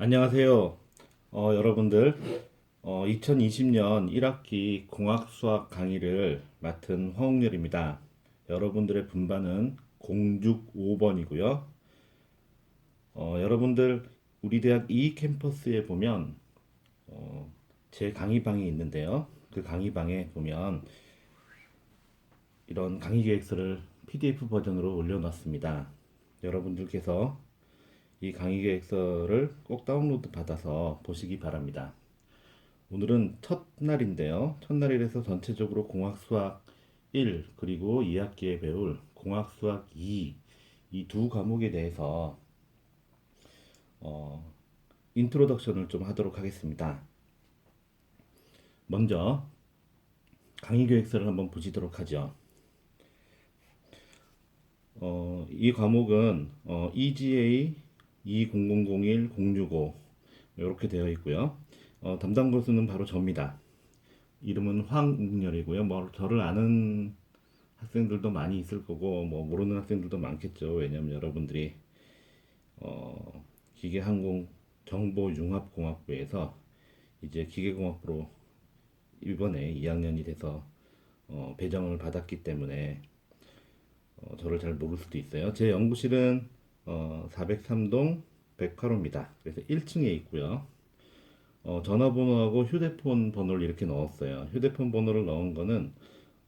안녕하세요. 여러분들, 2020년 1학기 공학 수학 강의를 맡은 화홍렬입니다. 여러분들의 분반은 065번이고요. 여러분들, 우리 대학 E 캠퍼스에 보면, 제 강의방이 있는데요. 그 강의방에 보면 이런 강의 계획서를 PDF 버전으로 올려놨습니다. 여러분들께서 이 강의 계획서를 꼭 다운로드 받아서 보시기 바랍니다. 오늘은 첫날인데요. 첫날이라서 전체적으로 공학 수학 1 그리고 2학기에 배울 공학 수학 2 이 두 과목에 대해서 어, 인트로덕션을 좀 하도록 하겠습니다. 먼저 강의 계획서를 한번 보시도록 하죠. 이 과목은 EGA 20001-065 이렇게 되어 있고요. 담당 교수는 바로 저입니다. 이름은 황웅렬이고요. 뭐 저를 아는 학생들도 많이 있을 거고 뭐 모르는 학생들도 많겠죠. 왜냐면 여러분들이 기계항공 정보융합공학부에서 이제 기계공학부로 이번에 2학년이 돼서 배정을 받았기 때문에 저를 잘 모를 수도 있어요. 제 연구실은 403동 108호입니다. 그래서 1층에 있고요. 전화번호하고 휴대폰 번호를 이렇게 넣었어요. 휴대폰 번호를 넣은 거는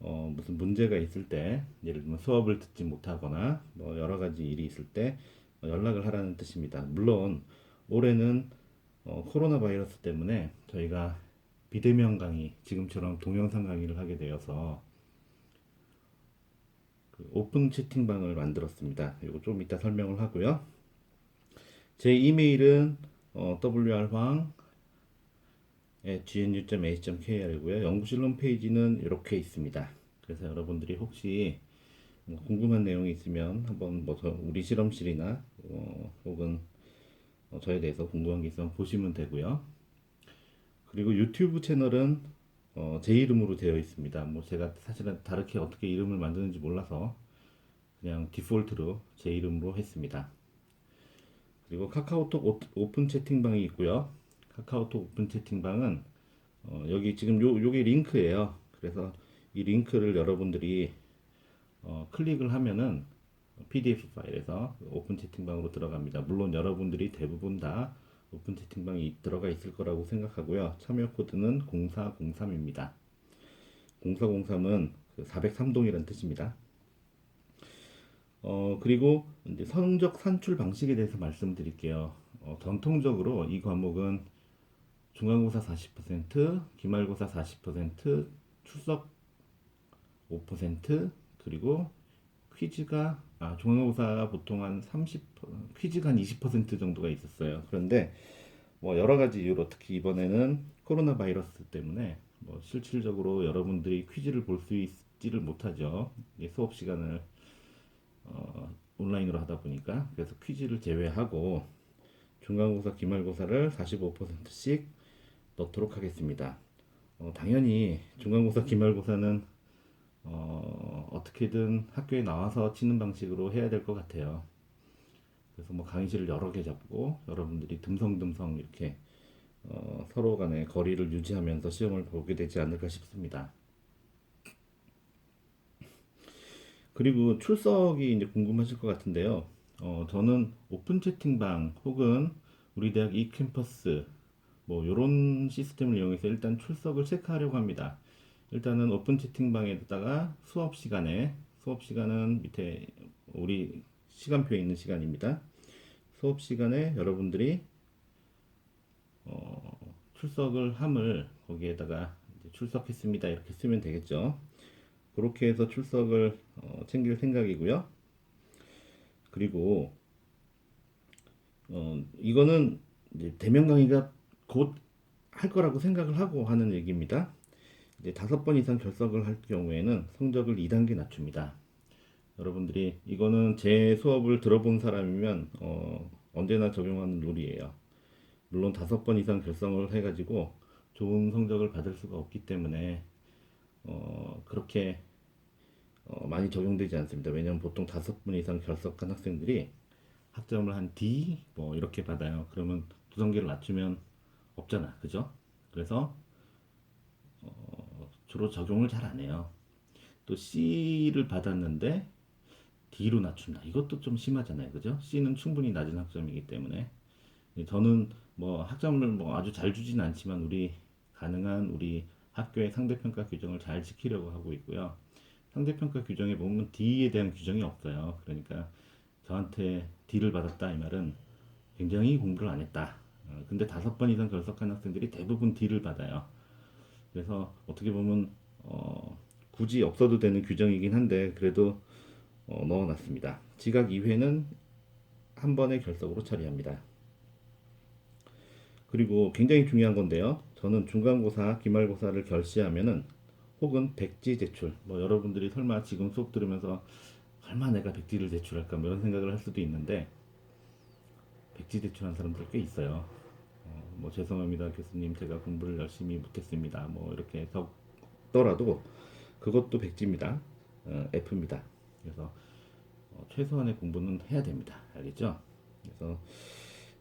무슨 문제가 있을 때, 예를 들면 수업을 듣지 못하거나 뭐 여러 가지 일이 있을 때 연락을 하라는 뜻입니다. 물론 올해는 코로나 바이러스 때문에 저희가 비대면 강의, 지금처럼 동영상 강의를 하게 되어서 그 오픈 채팅방을 만들었습니다. 이거 좀 이따 설명을 하고요. 제 이메일은 wr황 gnu.ac.kr이고요. 연구실 홈페이지는 이렇게 있습니다. 그래서 여러분들이 혹시 뭐 궁금한 내용이 있으면 한번 뭐 우리 실험실이나 혹은 저에 대해서 궁금한 게 있으면 보시면 되고요. 그리고 유튜브 채널은 제 이름으로 되어 있습니다. 뭐 제가 사실은 다르게 어떻게 이름을 만드는지 몰라서 그냥 디폴트로 제 이름으로 했습니다. 그리고 카카오톡 오픈 채팅방이 있고요. 카카오톡 오픈 채팅방은 여기 지금 요게 링크예요. 그래서 이 링크를 여러분들이 클릭을 하면은 PDF 파일에서 오픈 채팅방으로 들어갑니다. 물론 여러분들이 대부분 다 오픈 채팅방이 들어가 있을 거라고 생각하고요. 참여 코드는 0403입니다. 0403은 403동이라는 뜻입니다. 그리고 이제 성적 산출 방식에 대해서 말씀드릴게요. 전통적으로 이 과목은 중간고사 40%, 기말고사 40%, 출석 5%, 그리고 중간고사가 보통 한 30, 퀴즈가 한 20% 정도가 있었어요. 그런데 뭐 여러 가지 이유로 특히 이번에는 코로나 바이러스 때문에 뭐 실질적으로 여러분들이 퀴즈를 볼 수 있지를 못하죠. 수업 시간을 온라인으로 하다 보니까 그래서 퀴즈를 제외하고 중간고사, 기말고사를 45%씩 넣도록 하겠습니다. 당연히 중간고사, 기말고사는 어떻게든 학교에 나와서 치는 방식으로 해야 될 것 같아요. 그래서 뭐 강의실을 여러 개 잡고 여러분들이 듬성듬성 이렇게 서로 간의 거리를 유지하면서 시험을 보게 되지 않을까 싶습니다. 그리고 출석이 이제 궁금하실 것 같은데요. 저는 오픈 채팅방 혹은 우리 대학 e캠퍼스 뭐 이런 시스템을 이용해서 일단 출석을 체크하려고 합니다. 일단은 오픈 채팅방에다가 수업 시간은 밑에 우리 시간표에 있는 시간입니다. 수업 시간에 여러분들이 출석을 함을 거기에다가 이제 출석했습니다 이렇게 쓰면 되겠죠. 그렇게 해서 출석을 챙길 생각이고요. 그리고 이거는 이제 대면 강의가 곧 할 거라고 생각을 하고 하는 얘기입니다. 이제 5번 이상 결석을 할 경우에는 성적을 2단계 낮춥니다. 여러분들이 이거는 제 수업을 들어본 사람이면 언제나 적용하는 룰이에요. 물론 5번 이상 결석을 해가지고 좋은 성적을 받을 수가 없기 때문에 그렇게 많이 적용되지 않습니다. 왜냐하면 보통 5번 이상 결석한 학생들이 학점을 한 D 뭐 이렇게 받아요. 그러면 구성계를 낮추면 없잖아, 그죠? 그래서 주로 적용을 잘 안 해요. 또 C를 받았는데 D로 낮춘다. 이것도 좀 심하잖아요, 그죠? C는 충분히 낮은 학점이기 때문에 저는 뭐 학점을 뭐 아주 잘 주진 않지만 가능한 우리 학교의 상대평가 규정을 잘 지키려고 하고 있고요. 상대평가 규정에 보면 D에 대한 규정이 없어요. 그러니까 저한테 D를 받았다 이 말은 굉장히 공부를 안 했다. 근데 5번 이상 결석한 학생들이 대부분 D를 받아요. 그래서 어떻게 보면 굳이 없어도 되는 규정이긴 한데 그래도 넣어놨습니다. 지각 2회는 한 번의 결석으로 처리합니다. 그리고 굉장히 중요한 건데요. 저는 중간고사, 기말고사를 결시하면은 혹은 백지 제출. 뭐 여러분들이 설마 지금 수업 들으면서 설마 내가 백지를 제출할까 뭐 이런 생각을 할 수도 있는데 백지 제출한 사람들 꽤 있어요. 뭐 죄송합니다 교수님 제가 공부를 열심히 못했습니다. 뭐 이렇게 적더라도 그것도 백지입니다. F입니다. 그래서 최소한의 공부는 해야 됩니다. 알겠죠? 그래서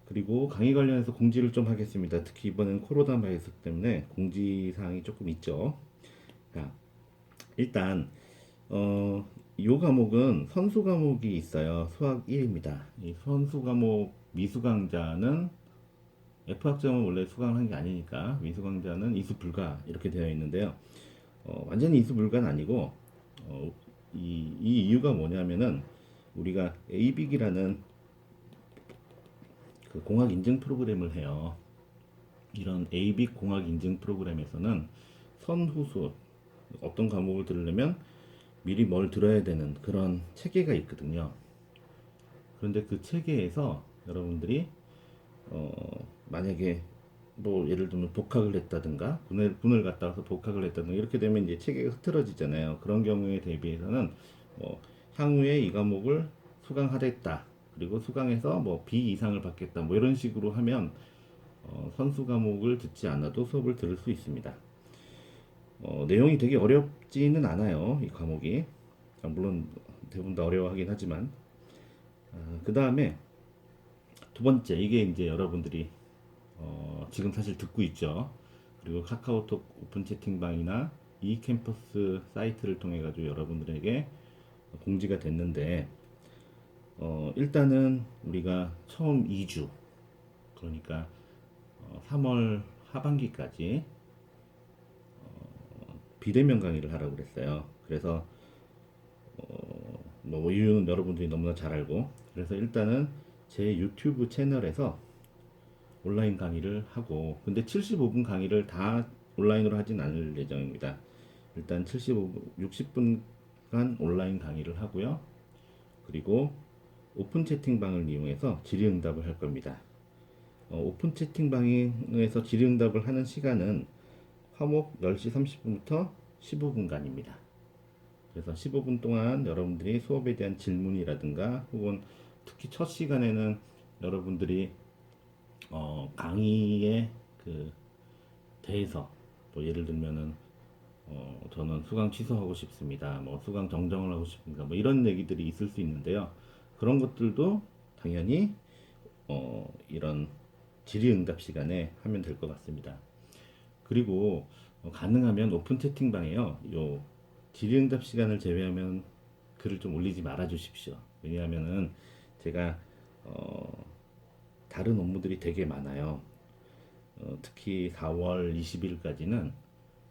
그리고 강의 관련해서 공지를 좀 하겠습니다. 특히 이번엔 코로나 바이러스 때문에 공지 사항이 조금 있죠. 자, 일단 이 과목은 선수 과목이 있어요. 수학 1입니다. 이 선수 과목 미수 강좌는 F 학점은 원래 수강을 한 게 아니니까 미수 강좌는 이수 불가 이렇게 되어 있는데요. 완전히 이수 불가는 아니고 이 이유가 뭐냐면은 우리가 ABIC이라는 그 공학 인증 프로그램을 해요. 이런 ABIC 공학 인증 프로그램에서는 선후수 어떤 과목을 들으려면 미리 뭘 들어야 되는 그런 체계가 있거든요. 그런데 그 체계에서 여러분들이 만약에 뭐 예를 들면 복학을 했다든가 군을 갔다 와서 복학을 했다든가 이렇게 되면 이제 체계가 흐트러지잖아요. 그런 경우에 대비해서는 뭐 향후에 이 과목을 수강하겠다. 그리고 수강해서 뭐 B 이상을 받겠다. 뭐 이런 식으로 하면 선수 과목을 듣지 않아도 수업을 들을 수 있습니다. 내용이 되게 어렵지는 않아요. 이 과목이. 물론 대부분 다 어려워하긴 하지만 그 다음에 두 번째 이게 이제 여러분들이 지금 사실 듣고 있죠. 그리고 카카오톡 오픈 채팅방이나 이 캠퍼스 사이트를 통해 가지고 여러분들에게 공지가 됐는데 일단은 우리가 처음 2주 그러니까 3월 하반기까지 비대면 강의를 하라고 그랬어요. 그래서 뭐 이유는 여러분들이 너무나 잘 알고 그래서 일단은 제 유튜브 채널에서 온라인 강의를 하고 근데 75분 강의를 다 온라인으로 하진 않을 예정입니다. 일단 75분, 60분간 온라인 강의를 하고요. 그리고 오픈 채팅방을 이용해서 질의응답을 할 겁니다. 오픈 채팅방에서 질의응답을 하는 시간은 화목 10시 30분부터 15분간입니다. 그래서 15분 동안 여러분들이 수업에 대한 질문이라든가 혹은 특히 첫 시간에는 여러분들이 강의에 그 대해서 뭐 예를 들면은 저는 수강 취소하고 싶습니다. 뭐 수강 정정을 하고 싶습니다. 뭐 이런 얘기들이 있을 수 있는데요. 그런 것들도 당연히 이런 질의응답 시간에 하면 될 것 같습니다. 그리고 가능하면 오픈 채팅방에요. 요 질의응답 시간을 제외하면 글을 좀 올리지 말아 주십시오. 왜냐하면은 제가 다른 업무들이 되게 많아요. 특히 4월 20일까지는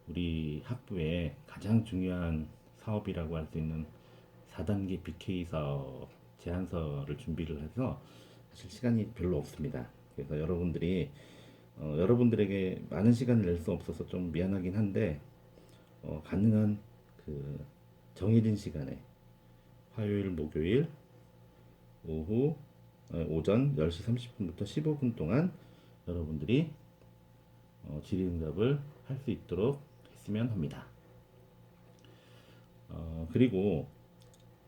우리 학부의 가장 중요한 사업이라고 할 수 있는 4단계 BK 사업 제안서를 준비를 해서 사실 시간이 별로 없습니다. 그래서 여러분들에게 많은 시간을 낼 수 없어서 좀 미안하긴 한데 가능한 그 정해진 시간에 화요일, 목요일 오전 10시 30분부터 15분 동안 여러분들이 질의응답을 할 수 있도록 했으면 합니다. 그리고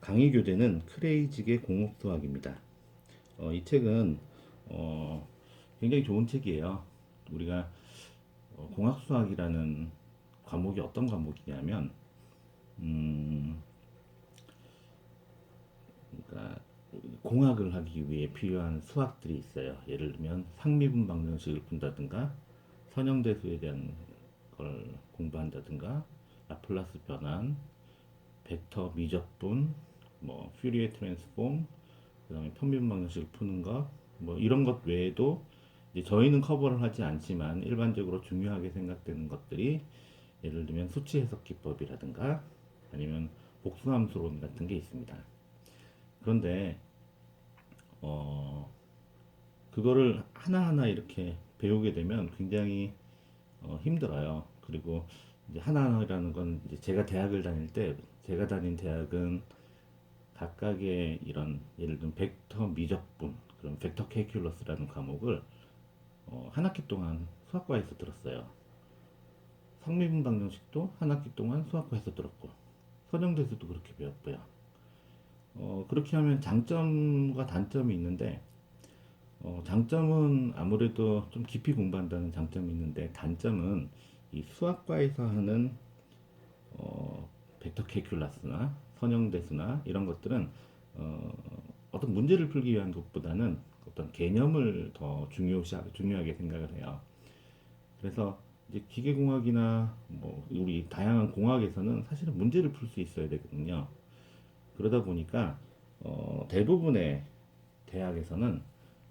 강의 교재는 크레이직의 공업수학입니다. 이 책은 굉장히 좋은 책이에요. 우리가 공학수학이라는 과목이 어떤 과목이냐면 그러니까 공학을 하기 위해 필요한 수학들이 있어요. 예를 들면 상미분 방정식을 푼다든가 선형대수에 대한 걸 공부한다든가 라플라스 변환, 벡터 미적분, 뭐 퓨리에 트랜스폼, 그다음에 편미분 방정식을 푸는 것, 뭐 이런 것 외에도 이제 저희는 커버를 하지 않지만 일반적으로 중요하게 생각되는 것들이 예를 들면 수치 해석 기법이라든가 아니면 복수함수론 같은 게 있습니다. 그런데 어, 그거를 하나하나 이렇게 배우게 되면 굉장히 힘들어요. 그리고 이제 하나하나라는 건 이제 제가 대학을 다닐 때 제가 다닌 대학은 각각의 이런 예를 들면 벡터 미적분, 그런 벡터 캐큘러스라는 과목을 한 학기 동안 수학과에서 들었어요. 상미분 방정식도 한 학기 동안 수학과에서 들었고 선형대수도 그렇게 배웠고요. 그렇게 하면 장점과 단점이 있는데 장점은 아무래도 좀 깊이 공부한다는 장점이 있는데 단점은 이 수학과에서 하는 벡터 캐큘러스나 선형대수나 이런 것들은 어, 어떤 문제를 풀기 위한 것보다는 어떤 개념을 더 중요하게 생각을 해요. 그래서 이제 기계공학이나 뭐 우리 다양한 공학에서는 사실은 문제를 풀 수 있어야 되거든요. 그러다 보니까 대부분의 대학에서는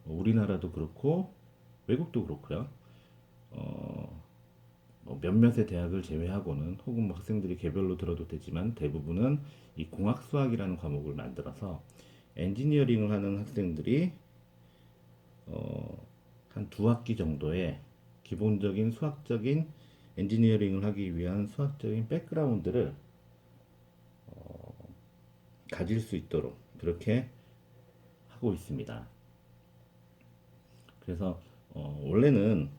우리나라도 그렇고 외국도 그렇고요. 뭐 몇몇의 대학을 제외하고는 혹은 뭐 학생들이 개별로 들어도 되지만 대부분은 이 공학 수학이라는 과목을 만들어서 엔지니어링을 하는 학생들이 한 두 학기 정도의 기본적인 수학적인 엔지니어링을 하기 위한 수학적인 백그라운드를 가질 수 있도록 그렇게 하고 있습니다. 그래서 원래는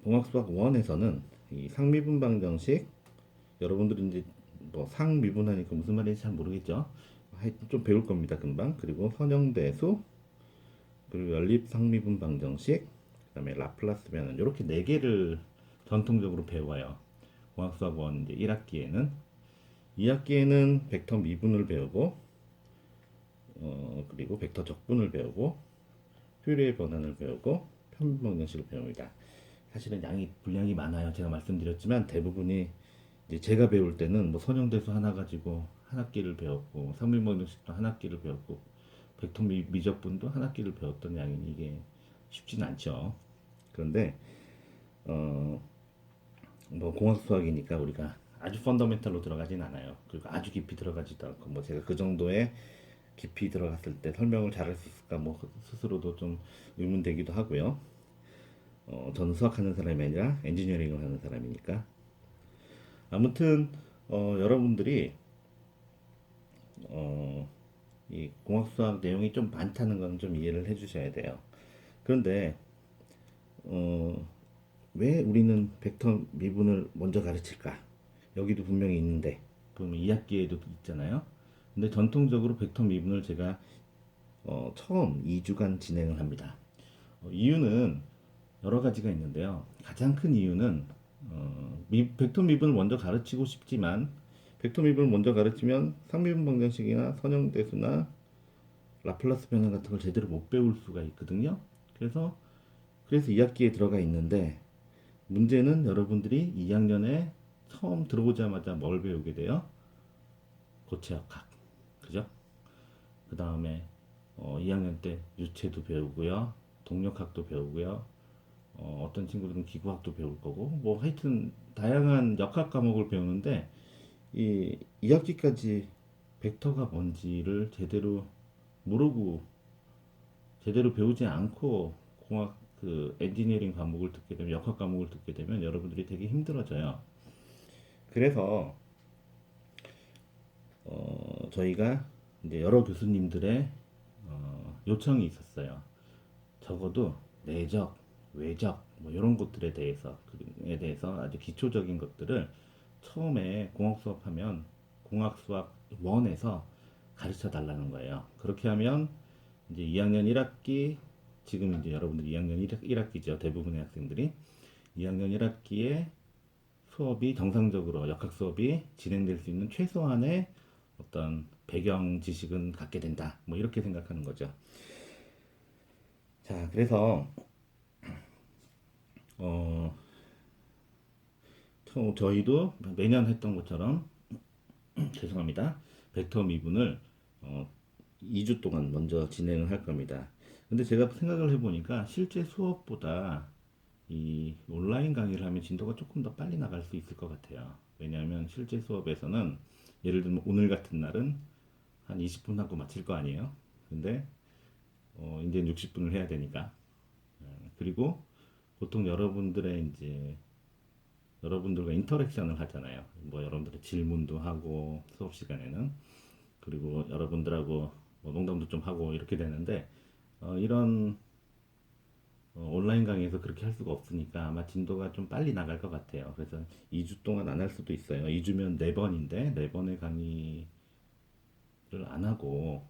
공학수학 1에서는 이 상미분방정식 여러분들이 이제 뭐 상미분하니까 무슨 말인지 잘 모르겠죠. 하여튼 좀 배울 겁니다 금방. 그리고 선형대수, 그리고 연립상미분방정식, 그다음에 라플라스 변환 이렇게 네 개를 전통적으로 배워요. 공학수학 1 이제 1학기에는 2학기에는 벡터 미분을 배우고 그리고 벡터 적분을 배우고 퓨리에 변환을 배우고 편분방정식을 배웁니다. 사실은 분량이 많아요. 제가 말씀드렸지만 대부분이 이제 제가 배울 때는 뭐 선형대수 하나 가지고 한 학기를 배웠고 상밀방정식도 한 학기를 배웠고 벡터 미적분도 한 학기를 배웠던 양이니 이게 쉽지는 않죠. 그런데 어, 뭐 공학 수학이니까 우리가 아주 펀더멘탈로 들어가진 않아요. 그리고 아주 깊이 들어가지도 않고 뭐 제가 그 정도의 깊이 들어갔을 때 설명을 잘할 수 있을까 뭐 스스로도 좀 의문되기도 하고요. 저는 수학하는 사람이 아니라 엔지니어링을 하는 사람이니까. 아무튼 여러분들이 어, 이 공학 수학 내용이 좀 많다는 건 좀 이해를 해주셔야 돼요. 그런데 어, 왜 우리는 벡터 미분을 먼저 가르칠까? 여기도 분명히 있는데 그러면 2학기에도 있잖아요. 근데 전통적으로 벡터 미분을 제가 처음 2주간 진행을 합니다. 이유는 여러 가지가 있는데요. 가장 큰 이유는 벡터 미분을 먼저 가르치고 싶지만 벡터 미분을 먼저 가르치면 상미분 방정식이나 선형대수나 라플라스 변환 같은 걸 제대로 못 배울 수가 있거든요. 그래서 2학기에 들어가 있는데 문제는 여러분들이 2학년에 처음 들어오자마자 뭘 배우게 돼요? 고체역학. 그죠? 그 다음에 2학년 때 유체도 배우고요. 동력학도 배우고요. 어떤 친구들은 기구학도 배울 거고 뭐 하여튼 다양한 역학 과목을 배우는데 이 2학기까지 벡터가 뭔지를 제대로 모르고 제대로 배우지 않고 공학 그 엔지니어링 과목을 듣게 되면 역학 과목을 듣게 되면 여러분들이 되게 힘들어져요. 그래서 저희가 이제 여러 교수님들의 요청이 있었어요. 적어도 내적, 외적 뭐 이런 것들에 대해서 아주 기초적인 것들을 처음에 공학 수업하면 공학 수학 1에서 가르쳐 달라는 거예요. 그렇게 하면 이제 2학년 1학기 지금 이제 여러분들 2학년 1학기죠. 대부분의 학생들이 2학년 1학기에 수업이 정상적으로 역학 수업이 진행될 수 있는 최소한의 어떤 배경 지식은 갖게 된다. 뭐 이렇게 생각하는 거죠. 자, 그래서 어, 저희도 매년 했던 것처럼 죄송합니다. 벡터 미분을 어, 2주 동안 먼저 진행을 할 겁니다. 근데 제가 생각을 해보니까 실제 수업보다 이 온라인 강의를 하면 진도가 조금 더 빨리 나갈 수 있을 것 같아요. 왜냐하면 실제 수업에서는 예를 들면 오늘 같은 날은 한 20분 하고 마칠 거 아니에요. 근데 이제 60분을 해야 되니까. 그리고 보통 여러분들의 이제 여러분들과 인터랙션을 하잖아요. 뭐 여러분들의 질문도 하고 수업 시간에는 그리고 여러분들하고 뭐 농담도 좀 하고 이렇게 되는데 이런 온라인 강의에서 그렇게 할 수가 없으니까 아마 진도가 좀 빨리 나갈 것 같아요. 그래서 2주 동안 안 할 수도 있어요. 2주면 4번인데 4번의 강의를 안 하고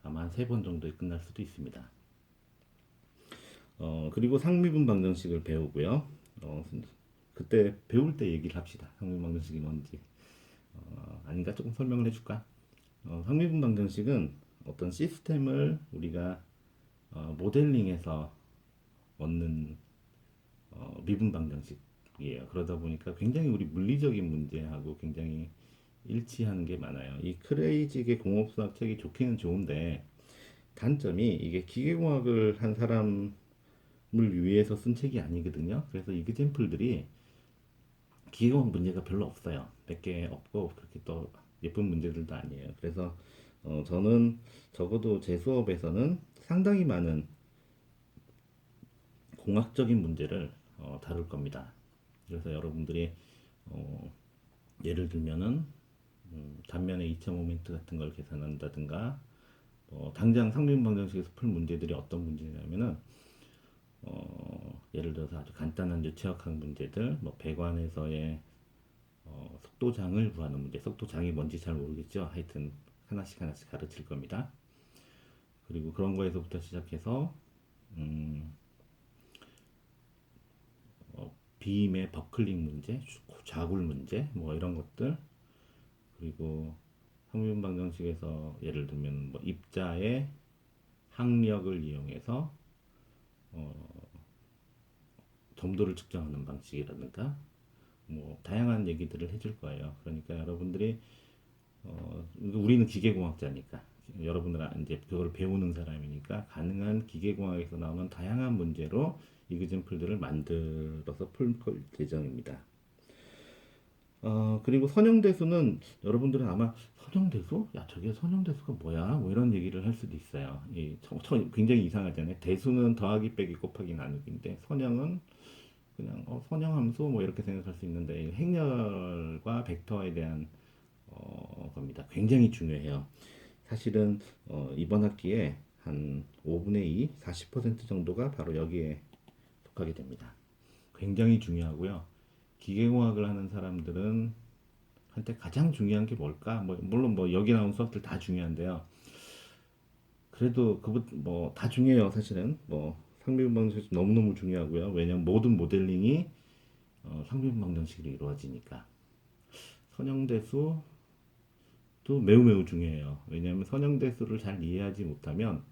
아마 한 3번 정도에 끝날 수도 있습니다. 그리고 상미분 방정식을 배우고요. 그때 배울 때 얘기를 합시다. 상미분 방정식이 뭔지. 아닌가? 조금 설명을 해줄까? 상미분 방정식은 어떤 시스템을 우리가 모델링해서 얻는 미분 방정식이에요. 그러다 보니까 굉장히 우리 물리적인 문제하고 굉장히 일치하는 게 많아요. 이 크레이지의 공업수학 책이 좋기는 좋은데 단점이 이게 기계공학을 한 사람을 위해서 쓴 책이 아니거든요. 그래서 이그젠플들이 기계공학 문제가 별로 없어요. 몇 개 없고 그렇게 또 예쁜 문제들도 아니에요. 그래서 저는 적어도 제 수업에서는 상당히 많은 공학적인 문제를 다룰 겁니다. 그래서 여러분들이 어, 예를 들면은 단면의 이차 모멘트 같은 걸 계산한다든가 당장 상비분 방정식에서 풀 문제들이 어떤 문제냐면은 예를 들어서 아주 간단한 유체역학 문제들, 뭐 배관에서의 속도장을 구하는 문제, 속도장이 뭔지 잘 모르겠죠. 하여튼 하나씩 하나씩 가르칠 겁니다. 그리고 그런 거에서부터 시작해서 비임의 버클링 문제, 좌굴 문제, 뭐 이런 것들, 그리고 상비분 방정식에서 예를 들면 뭐 입자의 항력을 이용해서 점도를 측정하는 방식이라든가 뭐 다양한 얘기들을 해줄 거예요. 그러니까 여러분들이 우리는 기계공학자니까 여러분들은 이제 그걸 배우는 사람이니까 가능한 기계공학에서 나오는 다양한 문제로 이그젠플들을 만들어서 풀 예정입니다. 그리고 선형대수는 여러분들은 아마 선형대수? 야, 저게 선형대수가 뭐야? 뭐 이런 얘기를 할 수도 있어요. 굉장히 이상하잖아요. 대수는 더하기 빼기 곱하기 나누기인데 선형은 그냥 선형함수 뭐 이렇게 생각할 수 있는데 행렬과 벡터에 대한 겁니다. 굉장히 중요해요. 사실은 이번 학기에 한 5분의 2, 40% 정도가 바로 여기에 속하게 됩니다. 굉장히 중요하고요. 기계공학을 하는 사람들은 한테 가장 중요한 게 뭘까? 뭐 물론 뭐 여기 나온 수업들 다 중요한데요. 그래도 그것 뭐 다 중요해요. 사실은 뭐 상비분 방정식 너무너무 중요하고요. 왜냐면 모든 모델링이 상비분 방정식으로 이루어지니까 선형대수도 매우 매우 중요해요. 왜냐하면 선형대수를 잘 이해하지 못하면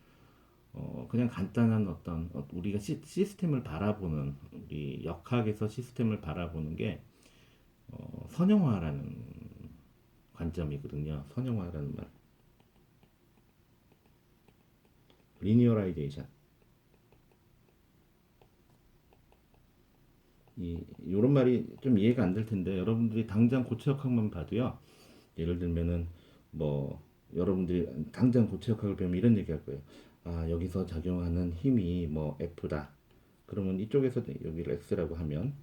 그냥 간단한 어떤 우리가 시스템을 바라보는 우리 역학에서 시스템을 바라보는 게 선형화라는 관점이거든요. 선형화라는 말, 리니어라이제이션. 이런 말이 좀 이해가 안 될 텐데 여러분들이 당장 고체역학만 봐도요. 예를 들면은 뭐 여러분들이 당장 고체역학을 배우면 이런 얘기 할 거예요. 아, 여기서 작용하는 힘이 뭐 F다. 그러면 이쪽에서 여기를 X라고 하면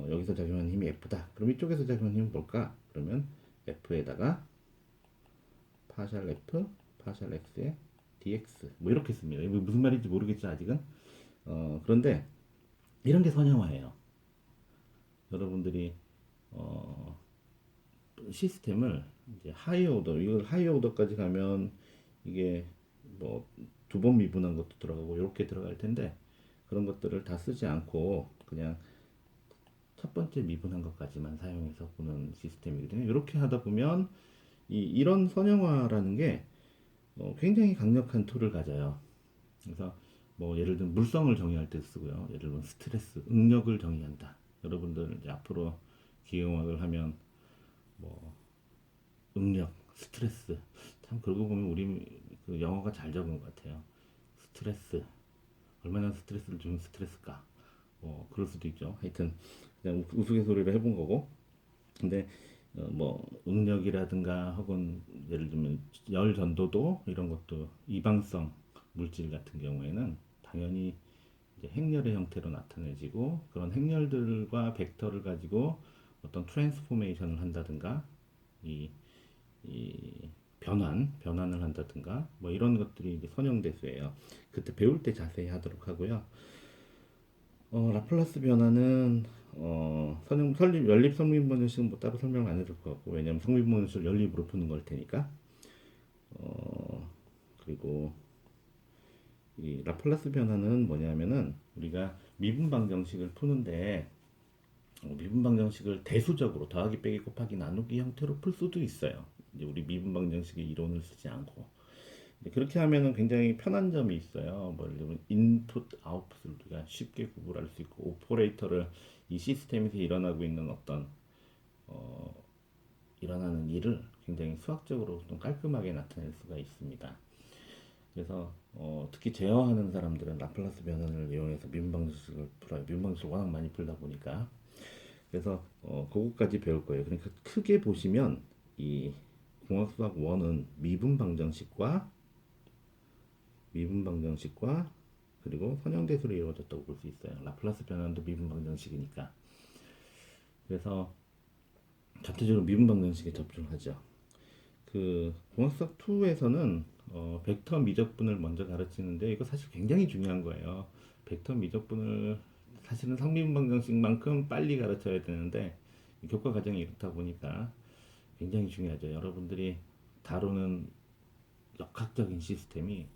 여기서 작용하는 힘이 F다. 그럼 이쪽에서 작용하는 힘은 뭘까? 그러면 F에다가 파샬 F, 파샬 X에 dx 뭐 이렇게 씁니다. 이거 무슨 말인지 모르겠죠 아직은. 그런데 이런 게 선형화예요. 여러분들이 어, 시스템을 이제 하이 오더, 이걸 하이 오더까지 가면 이게 뭐 두 번 미분한 것도 들어가고 이렇게 들어갈 텐데 그런 것들을 다 쓰지 않고 그냥 첫 번째 미분한 것까지만 사용해서 보는 시스템이거든요. 이렇게 하다 보면 이런 선형화라는 게 굉장히 강력한 툴을 가져요. 그래서 뭐 예를 들면 물성을 정의할 때 쓰고요. 예를 들면 스트레스, 응력을 정의한다. 여러분들 이제 앞으로 기계공학을 하면 뭐 응력, 스트레스 참 그러고 보면 우리 그 영어가 잘 적은 것 같아요. 스트레스 얼마나 스트레스를 주면 스트레스일까? 그럴 수도 있죠. 하여튼 그냥 우스갯소리를 해본 거고. 근데 뭐 응력이라든가 혹은 예를 들면 열 전도도 이런 것도 이방성 물질 같은 경우에는 당연히 이제 행렬의 형태로 나타내지고 그런 행렬들과 벡터를 가지고 어떤 트랜스포메이션을 한다든가 이, 이 변환을 한다든가 뭐 이런 것들이 이제 선형대수예요. 그때 배울 때 자세히 하도록 하고요. 라플라스 변화는 선형 설립 연립 성립분식은 뭐 따로 설명 안 해줄 것 같고 왜냐면 성립분식을 연립으로 푸는 걸 테니까. 그리고 이 라플라스 변화는 뭐냐면은 우리가 미분 방정식을 푸는데 미분 방정식을 대수적으로 더하기 빼기 곱하기 나누기 형태로 풀 수도 있어요. 이제 우리 미분 방정식의 이론을 쓰지 않고 그렇게 하면은 굉장히 편한 점이 있어요. 뭐 예를 들면 인풋, 아웃풋을 우리가 쉽게 구분할 수 있고 오퍼레이터를 이 시스템에서 일어나고 있는 어떤 일어나는 일을 굉장히 수학적으로 좀 깔끔하게 나타낼 수가 있습니다. 그래서 특히 제어하는 사람들은 라플라스 변환을 이용해서 미분방정식을 풀어요. 미분방정식을 워낙 많이 풀다 보니까 그래서 그거까지 배울 거예요. 그러니까 크게 보시면 이 공학수학 1은 미분방정식과 그리고 선형대수로 이루어졌다고 볼 수 있어요. 라플라스 변환도 미분방정식이니까. 그래서 전체적으로 미분방정식에 접근을 하죠. 그 공학수학 2에서는 벡터 미적분을 먼저 가르치는데 이거 사실 굉장히 중요한 거예요. 벡터 미적분을 사실은 상미분방정식만큼 빨리 가르쳐야 되는데 교과 과정이 이렇다 보니까 굉장히 중요하죠. 여러분들이 다루는 역학적인 시스템이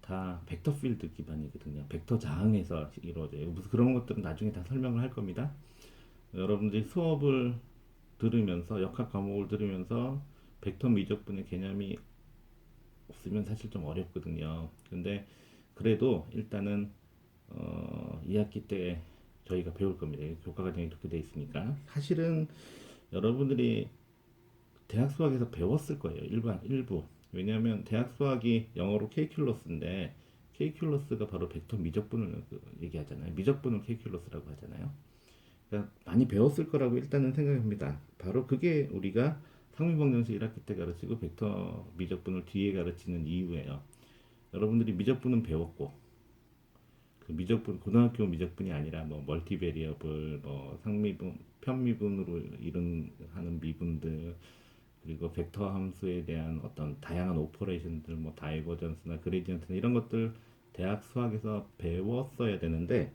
다 벡터 필드 기반이거든요. 벡터 자항에서 이루어져요. 무슨 그런 것들은 나중에 다 설명을 할 겁니다. 여러분들이 수업을 들으면서 역학 과목을 들으면서 벡터 미적분의 개념이 없으면 사실 좀 어렵거든요. 근데 그래도 일단은 2학기 때 저희가 배울 겁니다. 교과 과정이 그렇게 돼 있으니까 사실은 여러분들이 대학 수학에서 배웠을 거예요. 일부. 왜냐하면 대학 수학이 영어로 케이큘러스인데 케이큘러스가 바로 벡터 미적분을 얘기하잖아요. 미적분을 케이큘러스라고 하잖아요. 그러니까 많이 배웠을 거라고 일단은 생각합니다. 바로 그게 우리가 상미방정식 1학기 때 가르치고 벡터 미적분을 뒤에 가르치는 이유예요. 여러분들이 미적분은 배웠고 그 미적분 고등학교 미적분이 아니라 뭐 멀티베리어블 뭐 상미분 편미분으로 이룬 하는 미분들 그리고 벡터 함수에 대한 어떤 다양한 오퍼레이션들 뭐 다이버전스나 그레디언트나 이런 것들 대학 수학에서 배웠어야 되는데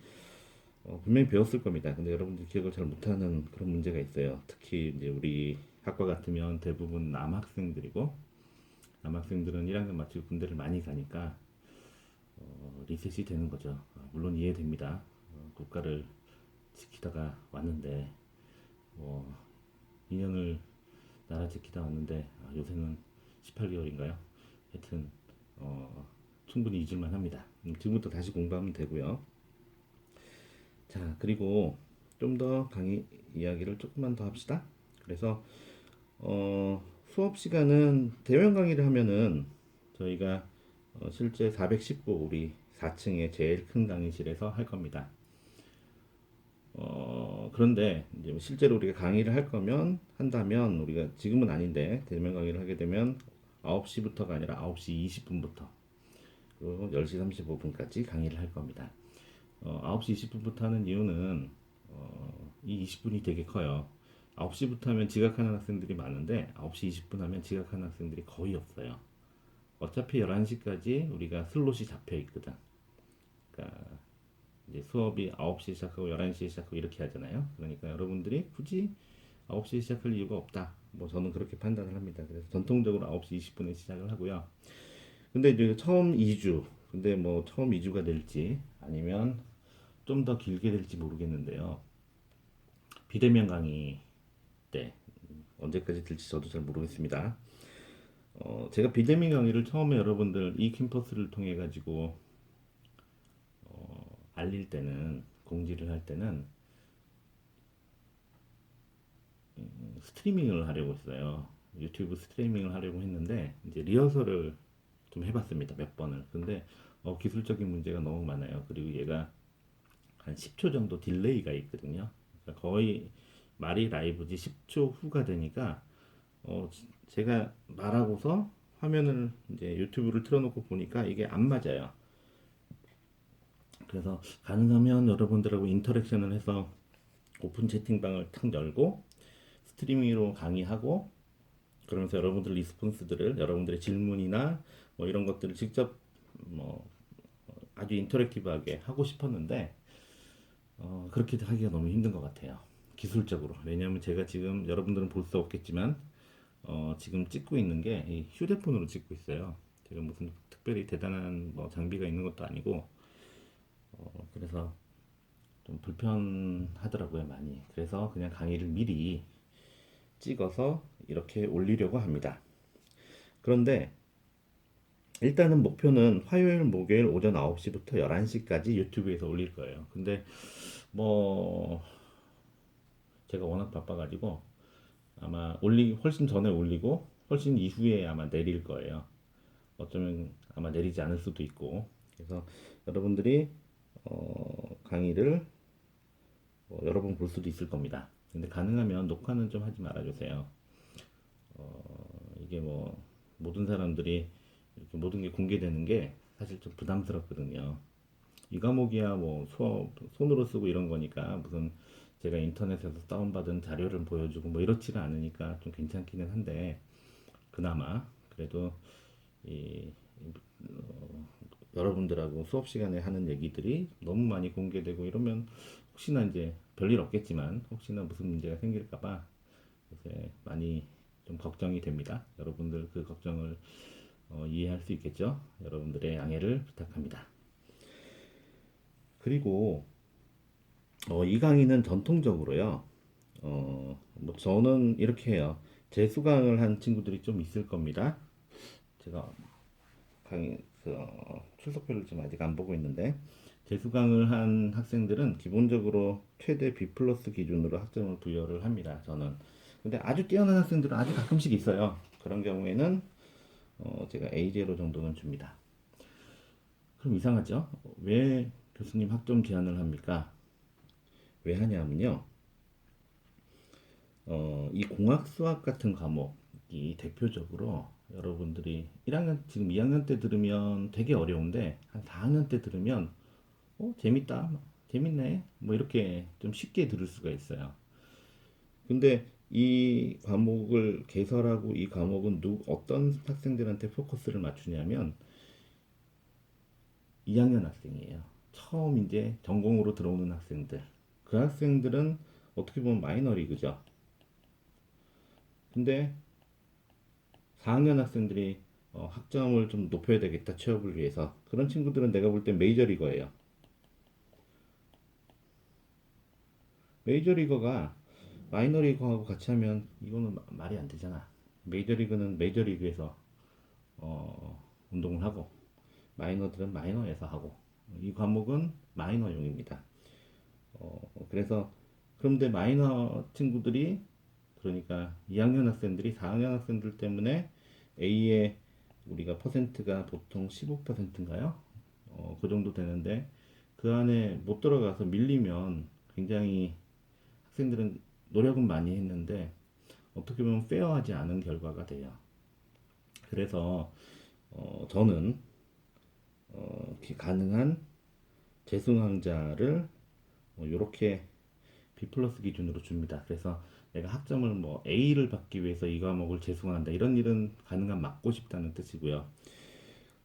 분명히 배웠을 겁니다. 근데 여러분들 기억을 잘 못하는 그런 문제가 있어요. 특히 이제 우리 학과 같으면 대부분 남학생들이고 남학생들은 1학년 마치고 군대를 많이 가니까 리셋이 되는 거죠. 물론 이해됩니다. 국가를 지키다가 왔는데 뭐 2년을 나라 지키다 왔는데 요새는 18개월인가요? 하여튼 충분히 잊을만 합니다. 지금부터 다시 공부하면 되고요. 자, 그리고 좀 더 강의 이야기를 조금만 더 합시다. 그래서 수업 시간은 대면 강의를 하면은 저희가 실제 419 우리 4층에 제일 큰 강의실에서 할 겁니다. 그런데 이제 실제로 우리가 강의를 할 거면 한다면 우리가 지금은 아닌데 대면 강의를 하게 되면 9시부터가 아니라 9시 20분부터 그리고 10시 35분까지 강의를 할 겁니다. 9시 20분부터 하는 이유는 이 20분이 되게 커요. 9시부터 하면 지각하는 학생들이 많은데 9시 20분 하면 지각하는 학생들이 거의 없어요. 어차피 11시까지 우리가 슬롯이 잡혀 있거든. 그러니까 이제 수업이 9시에 시작하고 11시에 시작하고 이렇게 하잖아요. 그러니까 여러분들이 굳이 9시에 시작할 이유가 없다. 뭐 저는 그렇게 판단을 합니다. 그래서 전통적으로 9시 20분에 시작을 하고요. 근데 이제 처음 2주, 근데 뭐 처음 2주가 될지 아니면 좀 더 길게 될지 모르겠는데요. 비대면 강의 때 언제까지 될지 저도 잘 모르겠습니다. 제가 비대면 강의를 처음에 여러분들 이 캠퍼스를 통해 가지고 알릴 때는 공지를 할 때는 스트리밍을 하려고 했어요. 유튜브 스트리밍을 하려고 했는데 이제 리허설을 좀 해봤습니다. 몇 번을. 근데 기술적인 문제가 너무 많아요. 그리고 얘가 한 10초 정도 딜레이가 있거든요. 그러니까 거의 말이 라이브지 10초 후가 되니까 제가 말하고서 화면을 이제 유튜브를 틀어놓고 보니까 이게 안 맞아요. 그래서 가능하면 여러분들하고 인터랙션을 해서 오픈 채팅방을 탁 열고 스트리밍으로 강의하고 그러면서 여러분들 리스폰스들을 여러분들의 질문이나 뭐 이런 것들을 직접 뭐 아주 인터랙티브하게 하고 싶었는데 그렇게 하기가 너무 힘든 것 같아요. 기술적으로. 왜냐하면 제가 지금 여러분들은 볼 수 없겠지만 지금 찍고 있는 게 이 휴대폰으로 찍고 있어요. 제가 무슨 특별히 대단한 뭐 장비가 있는 것도 아니고 그래서 좀 불편하더라고요 많이. 그래서 그냥 강의를 미리 찍어서 이렇게 올리려고 합니다. 그런데 일단은 목표는 화요일, 목요일 오전 9시부터 11시까지 유튜브에서 올릴 거예요. 근데 뭐 제가 워낙 바빠가지고 아마 훨씬 전에 올리고 훨씬 이후에 아마 내릴 거예요. 어쩌면 아마 내리지 않을 수도 있고. 그래서 여러분들이 강의를 여러 번 볼 수도 있을 겁니다. 근데 가능하면 녹화는 좀 하지 말아주세요. 이게 뭐 모든 사람들이 이렇게 모든 게 공개되는 게 사실 좀 부담스럽거든요. 이 과목이야 뭐 수업 손으로 쓰고 이런 거니까 무슨 제가 인터넷에서 다운받은 자료를 보여주고 뭐 이렇지가 않으니까 좀 괜찮기는 한데 그나마 그래도 이 여러분들하고 수업 시간에 하는 얘기들이 너무 많이 공개되고 이러면 혹시나 이제 별일 없겠지만 혹시나 무슨 문제가 생길까봐 이제 많이 좀 걱정이 됩니다. 여러분들 그 걱정을 이해할 수 있겠죠? 여러분들의 양해를 부탁합니다. 그리고 이 강의는 전통적으로요. 뭐 저는 이렇게 해요. 재수강을 한 친구들이 좀 있을 겁니다. 제가 강의 출석표를 좀 아직 안 보고 있는데 재수강을 한 학생들은 기본적으로 최대 B 플러스 기준으로 학점을 부여를 합니다. 저는. 근데 아주 뛰어난 학생들은 아주 가끔씩 있어요. 그런 경우에는 제가 A0 정도는 줍니다. 그럼 이상하죠? 왜 교수님 학점 제한을 합니까? 왜 하냐면요. 이 공학 수학 같은 과목이 대표적으로 여러분들이 1학년, 지금 2학년 때 들으면 되게 어려운데, 한 4학년 때 들으면, 재밌다, 재밌네, 뭐 이렇게 좀 쉽게 들을 수가 있어요. 근데 이 과목을 개설하고 이 과목은 어떤 학생들한테 포커스를 맞추냐면, 2학년 학생이에요. 처음 이제 전공으로 들어오는 학생들. 그 학생들은 어떻게 보면 마이너리그죠. 근데 4학년 학생들이 학점을 좀 높여야 되겠다 취업을 위해서 그런 친구들은 내가 볼 땐 메이저리거예요. 메이저리거가 마이너리거하고 같이 하면 이거는 말이 안 되잖아. 메이저리그는 메이저리그에서 운동을 하고 마이너들은 마이너에서 하고 이 과목은 마이너용입니다. 그래서 그런데 마이너 친구들이 그러니까 2학년 학생들이 4학년 학생들 때문에 A의 우리가 퍼센트가 보통 15%인가요? 그 정도 되는데 그 안에 못 들어가서 밀리면 굉장히 학생들은 노력은 많이 했는데 어떻게 보면 페어하지 않은 결과가 돼요. 그래서 저는 가능한 재수강자를 이렇게 B 플러스 기준으로 줍니다. 그래서 내가 학점을 뭐 A를 받기 위해서 이 과목을 재수강한다 이런 일은 가능한 막고 싶다는 뜻이고요.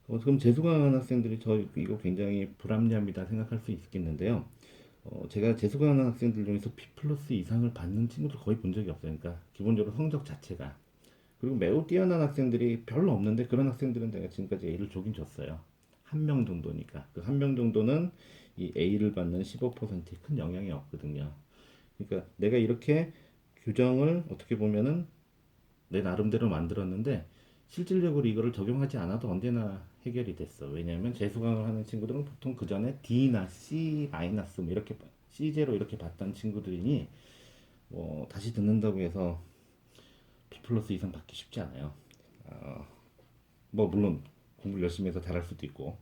그럼 재수강한 학생들이 저 이거 굉장히 불합리합니다 생각할 수 있겠는데요. 제가 재수강하는 학생들 중에서 B 플러스 이상을 받는 친구들 거의 본 적이 없어요. 그러니까 기본적으로 성적 자체가. 그리고 매우 뛰어난 학생들이 별로 없는데 그런 학생들은 내가 지금까지 A를 주긴 줬어요. 한 명 정도니까. 그 한 명 정도는 이 A를 받는 15%에 큰 영향이 없거든요. 그러니까 내가 이렇게 규정을 어떻게 보면은 내 나름대로 만들었는데 실질적으로 이거를 적용하지 않아도 언제나 해결이 됐어. 왜냐하면 재수강을 하는 친구들은 보통 그 전에 D나 C 마이너스 뭐 이렇게 C0 이렇게 봤던 친구들이니 뭐 다시 듣는다고 해서 B 플러스 이상 받기 쉽지 않아요. 뭐 물론 공부를 열심히 해서 잘할 수도 있고.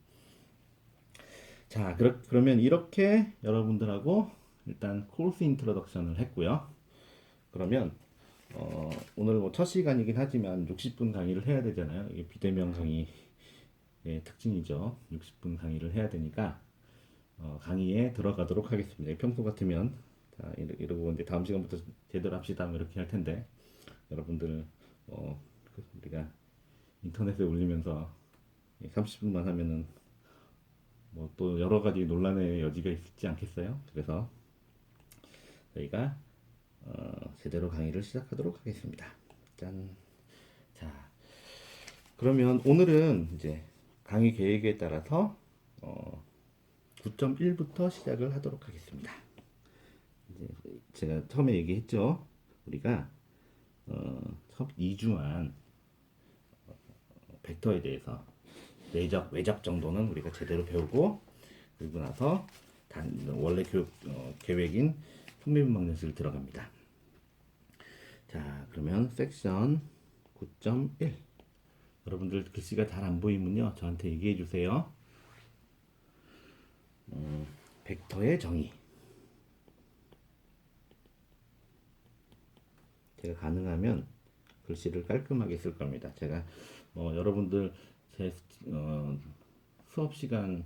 자, 그러면 이렇게 여러분들하고 일단 코र्스 인트로덕션을 했고요. 그러면 오늘 뭐 첫 시간이긴 하지만 60분 강의를 해야 되잖아요. 이게 비대면 강의의 특징이죠. 60분 강의를 해야 되니까 강의에 들어가도록 하겠습니다. 평소 같으면 자, 이러고 이제 다음 시간부터 제대로 합시다 뭐 이렇게 할 텐데 여러분들 우리가 인터넷에 올리면서 30분만 하면은 뭐 또 여러 가지 논란의 여지가 있지 않겠어요? 그래서 저희가 제대로 강의를 시작하도록 하겠습니다. 짠. 자, 그러면 오늘은 이제 강의 계획에 따라서 9.1부터 시작을 하도록 하겠습니다. 이제 제가 처음에 얘기했죠. 우리가 첫 2주만 벡터에 대해서 내적, 외적 정도는 우리가 제대로 배우고 그리고 나서 원래 교육 계획인 흥미분방정식을 들어갑니다. 자, 그러면 섹션 9.1 여러분들 글씨가 잘 안 보이면요 저한테 얘기해 주세요. 벡터의 정의. 제가 가능하면 글씨를 깔끔하게 쓸 겁니다. 제가 여러분들 제 수업 시간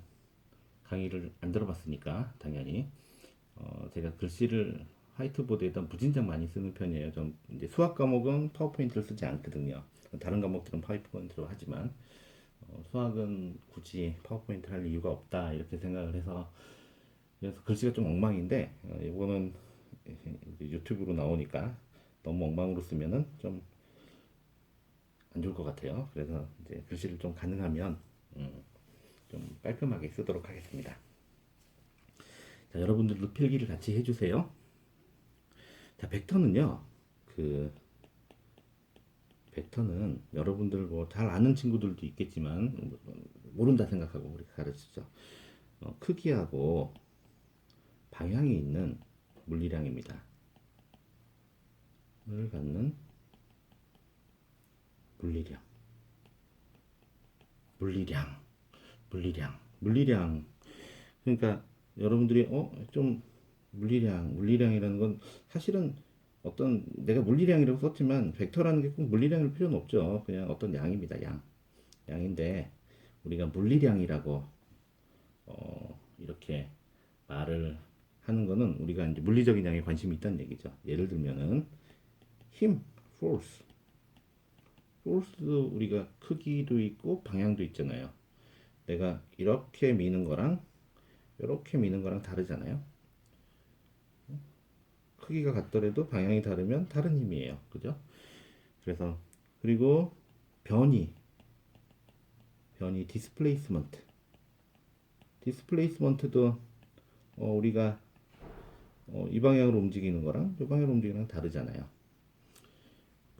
강의를 안 들어봤으니까 당연히 제가 글씨를 화이트보드에다 무진장 많이 쓰는 편이에요. 좀 이제 수학 과목은 파워포인트를 쓰지 않거든요. 다른 과목들은 파워포인트로 하지만 수학은 굳이 파워포인트 할 이유가 없다 이렇게 생각을 해서 그래서 글씨가 좀 엉망인데 이거는 유튜브로 나오니까 너무 엉망으로 쓰면은 좀 안 좋을 것 같아요. 그래서 이제 글씨를 좀 가능하면 좀 깔끔하게 쓰도록 하겠습니다. 자, 여러분들도 필기를 같이 해주세요. 자, 벡터는 여러분들 뭐 잘 아는 친구들도 있겠지만 모른다 생각하고 우리 가르치죠. 크기하고 방향이 있는 물리량입니다. 을 갖는 물리량. 그러니까 여러분들이 좀 물리량이라는 건 사실은 어떤 내가 물리량이라고 썼지만 벡터라는 게 꼭 물리량일 필요는 없죠. 그냥 어떤 양입니다. 양인데 우리가 물리량이라고 이렇게 말을 하는 거는 우리가 이제 물리적인 양에 관심이 있다는 얘기죠. 예를 들면은 힘, force 우리가 크기도 있고 방향도 있잖아요. 내가 이렇게 미는 거랑 이렇게 미는 거랑 다르잖아요. 크기가 같더라도 방향이 다르면 다른 힘이에요. 그죠? 그래서 그리고 변이 디스플레이스먼트도 우리가 이 방향으로 움직이는 거랑 이 방향으로 움직이는 거랑 다르잖아요.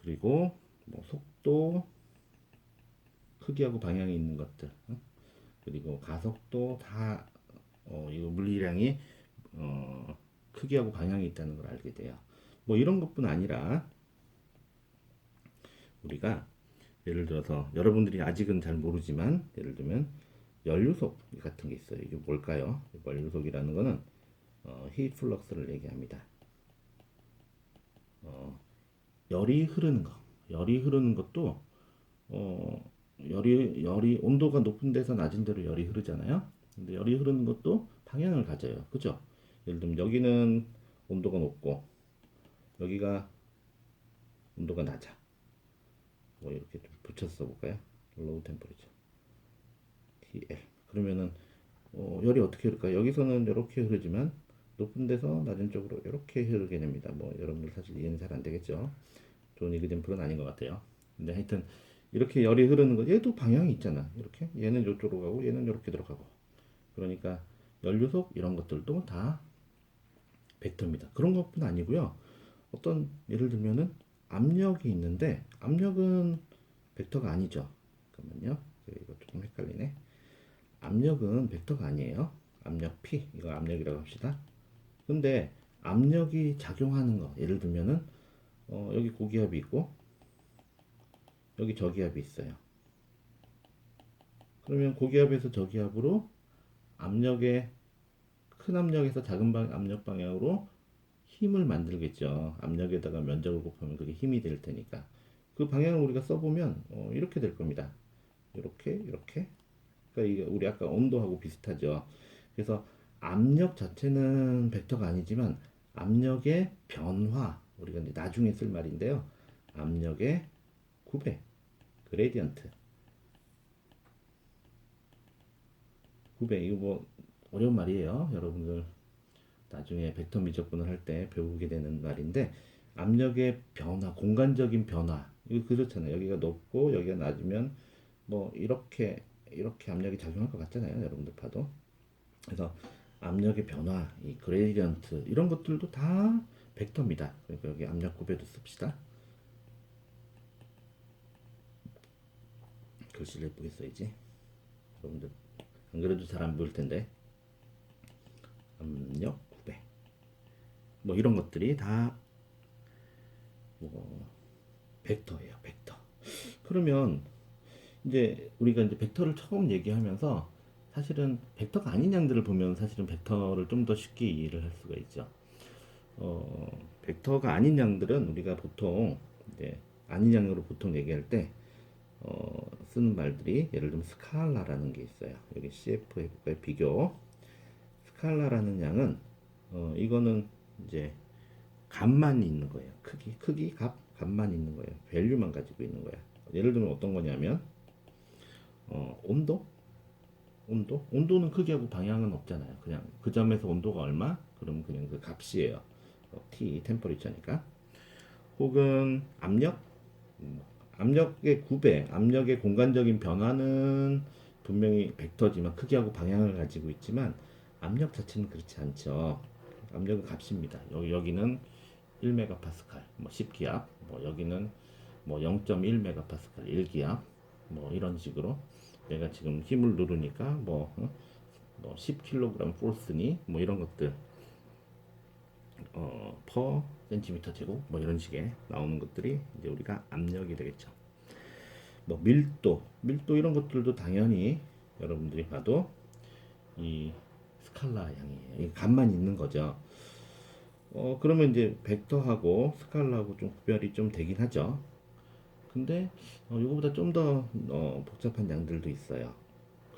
그리고 뭐 속도, 크기하고 방향이 있는 것들, 그리고 가속도 다 이거 물리량이 크기하고 방향이 있다는 걸 알게 돼요. 뭐 이런 것뿐 아니라 우리가 예를 들어서 여러분들이 아직은 잘 모르지만 예를 들면 연료속 같은 게 있어요. 이게 뭘까요? 연료속이라는 거는 히트 플럭스를 얘기합니다. 열이 흐르는 것도 열이 온도가 높은 데서 낮은 데로 열이 흐르잖아요. 근데 열이 흐르는 것도 방향을 가져요. 그죠? 예를 들면 여기는 온도가 높고 여기가 온도가 낮아. 뭐 이렇게 좀 붙여서 써볼까요? 로우 템퍼리처 TL. 그러면은 열이 어떻게 흐를까? 여기서는 이렇게 흐르지만 높은 데서 낮은 쪽으로 이렇게 흐르게 됩니다. 뭐 여러분들 사실 이해는 잘 안 되겠죠? 좋은 이그젠플은 아닌 것 같아요. 근데 하여튼 이렇게 열이 흐르는 거 얘도 방향이 있잖아. 이렇게 얘는 이쪽으로 가고 얘는 이렇게 들어가고. 그러니까 연료속 이런 것들도 다 벡터입니다. 그런 것뿐 아니고요. 어떤 예를 들면은 압력이 있는데 압력은 벡터가 아니죠. 잠깐만요. 이거 조금 헷갈리네. 압력은 벡터가 아니에요. 압력 P, 이거 압력이라고 합시다. 근데 압력이 작용하는 거, 예를 들면은 여기 고기압이 있고 여기 저기압이 있어요. 그러면 고기압에서 저기압으로 압력의 큰 압력에서 작은 압력 방향으로 힘을 만들겠죠. 압력에다가 면적을 곱하면 그게 힘이 될 테니까. 그 방향을 우리가 써보면 이렇게 될 겁니다. 이렇게 이렇게. 그러니까 이게 우리 아까 온도하고 비슷하죠. 그래서 압력 자체는 벡터가 아니지만 압력의 변화, 우리가 이제 나중에 쓸 말인데요. 압력의 구배, 그레디언트, 구배. 이거 뭐 어려운 말이에요. 여러분들 나중에 벡터 미적분을 할 때 배우게 되는 말인데, 압력의 변화, 공간적인 변화, 이거 그렇잖아요. 여기가 높고 여기가 낮으면 뭐 이렇게 압력이 작용할 것 같잖아요. 여러분들 봐도. 그래서 압력의 변화, 이 그레디언트 이런 것들도 다 벡터입니다. 그러니까 여기 압력 구배도 씁시다. 글씨를 예쁘게 써야지. 여러분들 안 그래도 잘 안 보일 텐데. 압력 구배 뭐 이런 것들이 다 뭐 벡터예요. 벡터. 그러면 이제 우리가 이제 벡터를 처음 얘기하면서 사실은 벡터가 아닌 양들을 보면 사실은 벡터를 좀 더 쉽게 이해를 할 수가 있죠. 벡터가 아닌 양들은 우리가 보통 이제 아닌 양으로 보통 얘기할 때 쓰는 말들이, 예를 들면 스칼라라는 게 있어요. 여기 CF 해볼까요? 비교. 스칼라라는 양은 이거는 이제 값만 있는 거예요. 크기, 값만 있는 거예요. 밸류만 가지고 있는 거야. 예를 들면 어떤 거냐면 온도, 온도는 크기하고 방향은 없잖아요. 그냥 그 점에서 온도가 얼마? 그러면 그냥 그 값이에요. T, 템퍼리처니까. 혹은 압력, 압력의 구배, 압력의 공간적인 변화는 분명히 벡터지만 크기하고 방향을 가지고 있지만 압력 자체는 그렇지 않죠. 압력은 값입니다. 여기는 1메가파스칼, 뭐 10기압, 뭐 여기는 뭐 0.1메가파스칼, 1기압, 뭐 이런 식으로 내가 지금 힘을 누르니까 뭐 10kg 포스니 뭐 이런 것들 퍼 센티미터 제곱 뭐 이런 식의 나오는 것들이 이제 우리가 압력이 되겠죠. 뭐 밀도 이런 것들도 당연히 여러분들이 봐도 이 스칼라 양이에요. 이 값만 있는 거죠. 그러면 이제 벡터하고 스칼라하고 좀 구별이 좀 되긴 하죠. 근데 이거보다 좀 더 복잡한 양들도 있어요.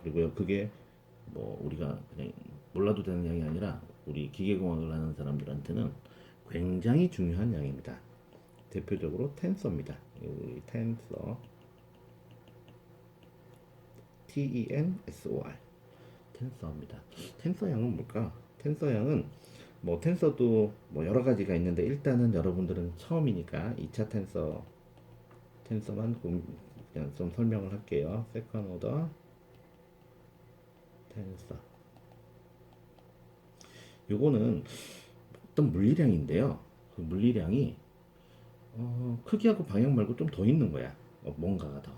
그리고요, 그게 뭐 우리가 그냥 몰라도 되는 양이 아니라 우리 기계공학을 하는 사람들한테는 굉장히 중요한 양입니다. 대표적으로 텐서입니다. 우리 텐서, TENSOR, 텐서입니다. 텐서 양은 뭘까? 텐서 양은 뭐 텐서도 뭐 여러 가지가 있는데, 일단은 여러분들은 처음이니까 2차 텐서만 그냥 좀 설명을 할게요. 세컨 오더 텐서. 요거는 어떤 물리량인데요. 그 물리량이 크기하고 방향 말고 좀 더 있는 거야. 뭔가가 더.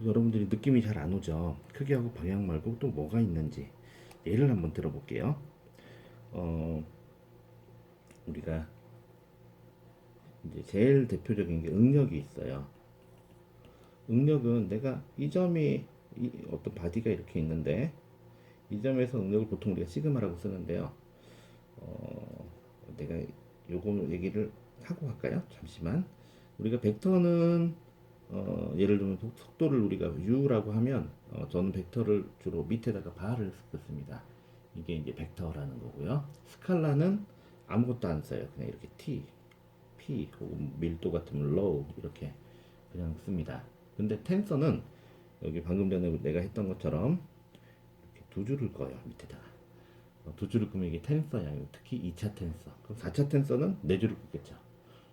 여러분들이 느낌이 잘 안 오죠. 크기하고 방향 말고 또 뭐가 있는지 예를 한번 들어볼게요. 어, 우리가 이제 제일 대표적인 게 응력이 있어요. 응력은 내가 이 점이 어떤 바디가 이렇게 있는데 이 점에서 응력을 보통 우리가 시그마라고 쓰는데요. 내가 요거 얘기를 하고 갈까요? 잠시만. 우리가 벡터는 예를 들면 속도를 우리가 u라고 하면 저는 벡터를 주로 밑에다가 bar를 씁니다. 이게 이제 벡터라는 거고요. 스칼라는 아무것도 안 써요. 그냥 이렇게 t, p 혹은 밀도 같으면 low 이렇게 그냥 씁니다. 근데 텐서는 여기 방금 전에 내가 했던 것처럼 이렇게 두 줄을 꺼요. 밑에다가 두 줄을 끄면 이게 텐서 양이고, 특히 2차 텐서, 그럼 4차 텐서는 네 줄을 끄겠죠.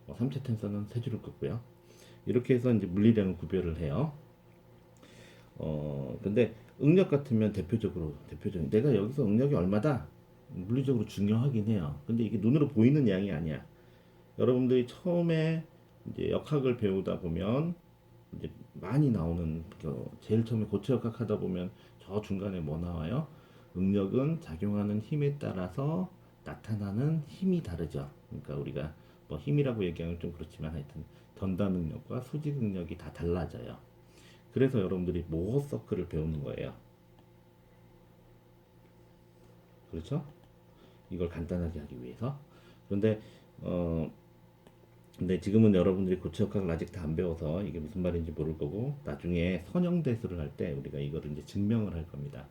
3차 텐서는 세 줄을 끄고요. 이렇게 해서 이제 물리량을 구별을 해요. 근데 응력 같으면 대표적인 내가 여기서 응력이 얼마다 물리적으로 중요하긴 해요. 근데 이게 눈으로 보이는 양이 아니야. 여러분들이 처음에 이제 역학을 배우다 보면 이제 많이 나오는 제일 처음에 고체역학 하다 보면 저 중간에 뭐 나와요? 응력은 작용하는 힘에 따라서 나타나는 힘이 다르죠. 그러니까 우리가 뭐 힘이라고 얘기하면 좀 그렇지만 하여튼 전단 응력과 수직 응력이 다 달라져요. 그래서 여러분들이 모어 서클을 배우는 거예요. 그렇죠? 이걸 간단하게 하기 위해서. 그런데 어 근데 지금은 여러분들이 고체역학을 아직 다 안 배워서 이게 무슨 말인지 모를 거고 나중에 선형대수를 할 때 우리가 이거를 이제 증명을 할 겁니다.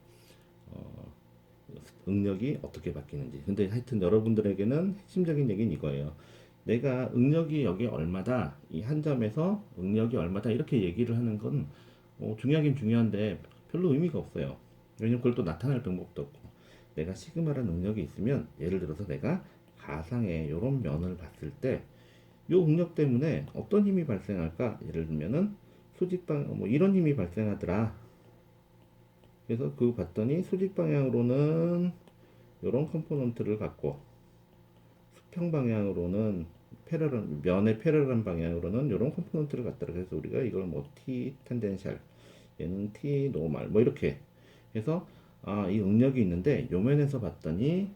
응력이 어떻게 바뀌는지. 근데 하여튼 여러분들에게는 핵심적인 얘기는 이거예요. 내가 응력이 여기 얼마다, 이 한 점에서 응력이 얼마다 이렇게 얘기를 하는 건 중요하긴 중요한데 별로 의미가 없어요. 왜냐면 그걸 또 나타낼 방법도 없고. 내가 시그마라는 응력이 있으면 예를 들어서 내가 가상의 이런 면을 봤을 때 이 응력 때문에 어떤 힘이 발생할까? 예를 들면은 수직방 뭐 이런 힘이 발생하더라. 그래서 그 봤더니 수직 방향으로는 이런 컴포넌트를 갖고 수평 방향으로는 패러럴 면의 패러럴 방향으로는 이런 컴포넌트를 갖더라. 그래서 우리가 이걸 뭐 T 텐덴셜 얘는 T 노멀 뭐 이렇게 해서 이 응력이 있는데 요 면에서 봤더니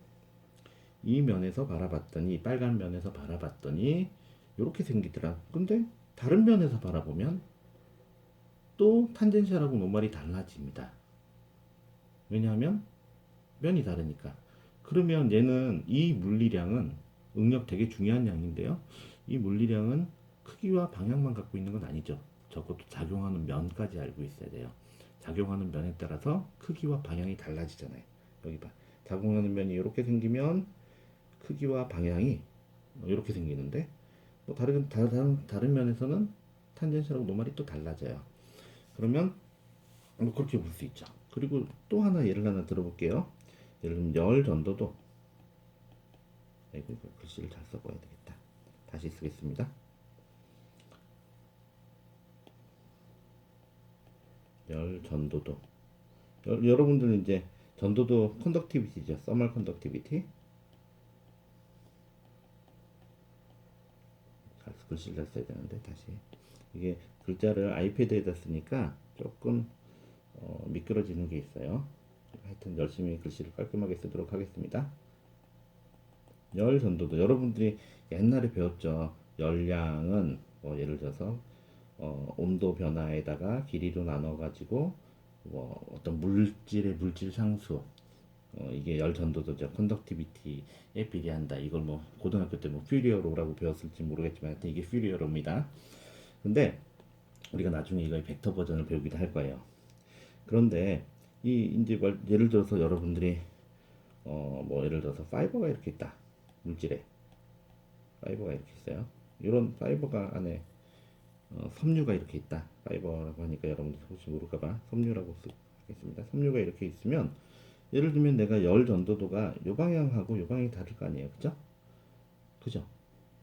이 면에서 바라봤더니 빨간 면에서 바라봤더니 이렇게 생기더라. 근데 다른 면에서 바라보면 또 탄젠셜하고 노멀이 달라집니다. 왜냐하면 면이 다르니까. 그러면 얘는 이 물리량은 응력 되게 중요한 양인데요. 이 물리량은 크기와 방향만 갖고 있는 건 아니죠. 적어도 작용하는 면까지 알고 있어야 돼요. 작용하는 면에 따라서 크기와 방향이 달라지잖아요. 여기 봐. 작용하는 면이 이렇게 생기면 크기와 방향이 이렇게 생기는데 뭐 다른 면에서는 탄젠셜하고 노말이 또 달라져요. 그러면 뭐 그렇게 볼 수 있죠. 그리고 또 하나 예를 하나 들어볼게요. 예를 들면 열 전도도 아이고 이거 글씨를 잘 써봐야 되겠다. 다시 쓰겠습니다. 열 전도도 여러분들은 이제 전도도 컨덕티비티죠. 서멀 컨덕티비티. 글씨를 잘 써야 되는데 다시 이게 글자를 아이패드에다 쓰니까 조금 미끄러지는 게 있어요. 하여튼 열심히 글씨를 깔끔하게 쓰도록 하겠습니다. 열 전도도 여러분들이 옛날에 배웠죠. 열량은 뭐 예를 들어서 온도 변화에다가 길이로 나눠 가지고 뭐 어떤 물질의 물질 상수 이게 열 전도도죠. 컨덕티비티에 비례한다. 이걸 뭐 고등학교 때 뭐 퓨리어로라고 배웠을지 모르겠지만 하여튼 이게 퓨리어로입니다. 근데 우리가 나중에 이거의 벡터 버전을 배우기도 할 거예요. 그런데 이 이제 예를 들어서 여러분들이 뭐 예를 들어서 파이버가 이렇게 있다. 물질에 파이버가 이렇게 있어요. 이런 파이버가 안에 섬유가 이렇게 있다. 파이버라고 하니까 여러분들 혹시 모를까봐 섬유라고 쓰겠습니다. 섬유가 이렇게 있으면 예를 들면 내가 열 전도도가 요 방향하고 요 방향이 다를 거 아니에요, 그죠? 그죠?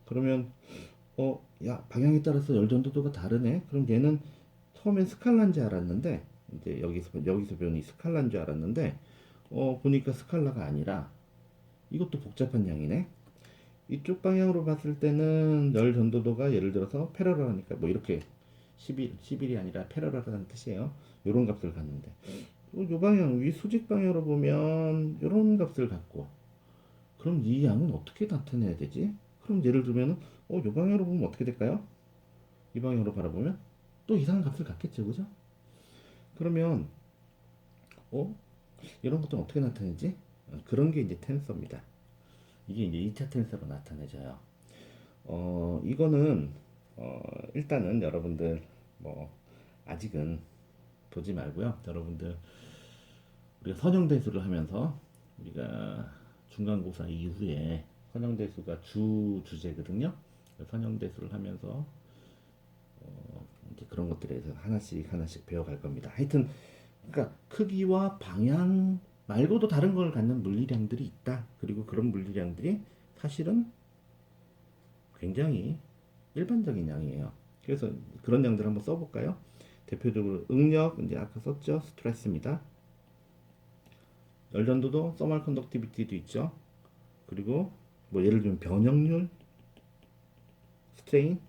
그러면 야 방향에 따라서 열 전도도가 다르네. 그럼 얘는 처음엔 스칼라인 줄 알았는데 이제 여기서 배운 이 스칼라인 줄 알았는데 보니까 스칼라가 아니라 이것도 복잡한 양이네. 이쪽 방향으로 봤을 때는 열 전도도가 예를 들어서 패러럴하니까 뭐 이렇게 11이 아니라 패러럴하는 뜻이에요. 요런 값을 갖는데 요 방향 위 수직 방향으로 보면 요런 값을 갖고 그럼 이 양은 어떻게 나타내야 되지? 그럼 예를 들면 요 방향으로 보면 어떻게 될까요? 이 방향으로 바라보면 또 이상한 값을 갖겠죠, 그죠? 그러면 어 이런 것들은 어떻게 나타내지? 그런 게 이제 텐서입니다. 이게 이제 2차 텐서로 나타내져요. 이거는 일단은 여러분들 뭐 아직은 보지 말고요. 여러분들 우리가 선형대수를 하면서 우리가 중간고사 이후에 선형대수가 주제거든요. 선형대수를 하면서 이제 그런 것들에 대해서 하나씩 하나씩 배워갈 겁니다. 하여튼 그러니까 크기와 방향 말고도 다른 걸 갖는 물리량들이 있다. 그리고 그런 물리량들이 사실은 굉장히 일반적인 양이에요. 그래서 그런 양들 한번 써볼까요? 대표적으로 응력 이제 아까 썼죠. 스트레스입니다. 열전도도 서멀 컨덕티비티도 있죠. 그리고 뭐 예를 들면 변형률, 스트레인,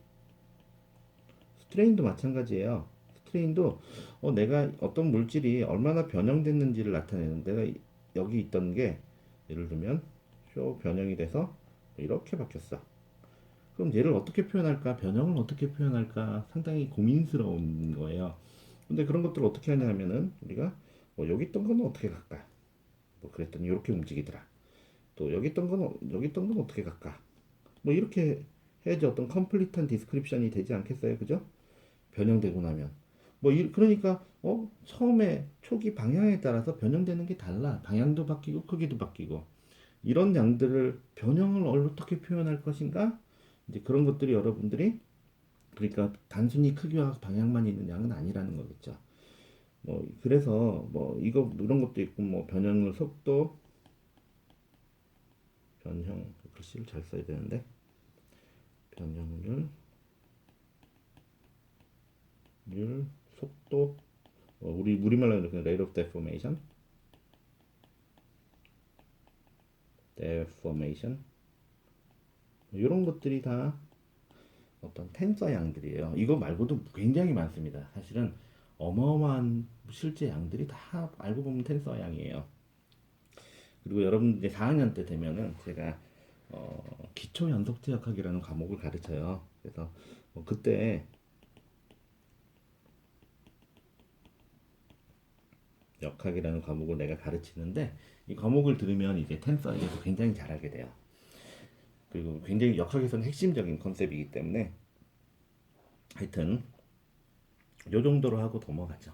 스트레인도 마찬가지예요. 트레인도 내가 어떤 물질이 얼마나 변형됐는지를 나타내는, 내가 여기 있던 게 예를 들면 쇼 변형이 돼서 이렇게 바뀌었어. 그럼 얘를 어떻게 표현할까? 변형을 어떻게 표현할까? 상당히 고민스러운 거예요. 근데 그런 것들을 어떻게 하냐면은 우리가 여기 있던 거는 어떻게 갈까? 뭐 그랬더니 이렇게 움직이더라. 또 여기 있던 건 어떻게 갈까? 뭐 이렇게 해야지 어떤 컴플리트한 디스크립션이 되지 않겠어요? 그죠? 변형되고 나면 그러니까 처음에 초기 방향에 따라서 변형되는 게 달라. 방향도 바뀌고 크기도 바뀌고 이런 양들을 변형을 어떻게 표현할 것인가? 이제 그런 것들이 여러분들이, 그러니까 단순히 크기와 방향만 있는 양은 아니라는 거겠죠. 그래서 이거 이런 것도 있고 변형의 속도, 변형 글씨를 잘 써야 되는데 변형률, 속도, 우리 우리말로 이렇게 rate of deformation 이런 것들이 다 어떤 텐서 양들이에요. 이거 말고도 굉장히 많습니다. 사실은 어마어마한 실제 양들이 다 알고 보면 텐서 양이에요. 그리고 여러분 이제 4학년 때 되면은 제가 기초 연속체 역학이라는 과목을 가르쳐요. 그래서 그때 역학이라는 과목을 내가 가르치는데 이 과목을 들으면 이제 텐서에 대해서 굉장히 잘 알게 돼요. 그리고 굉장히 역학에서는 핵심적인 컨셉이기 때문에 하여튼 요 정도로 하고 넘어가죠.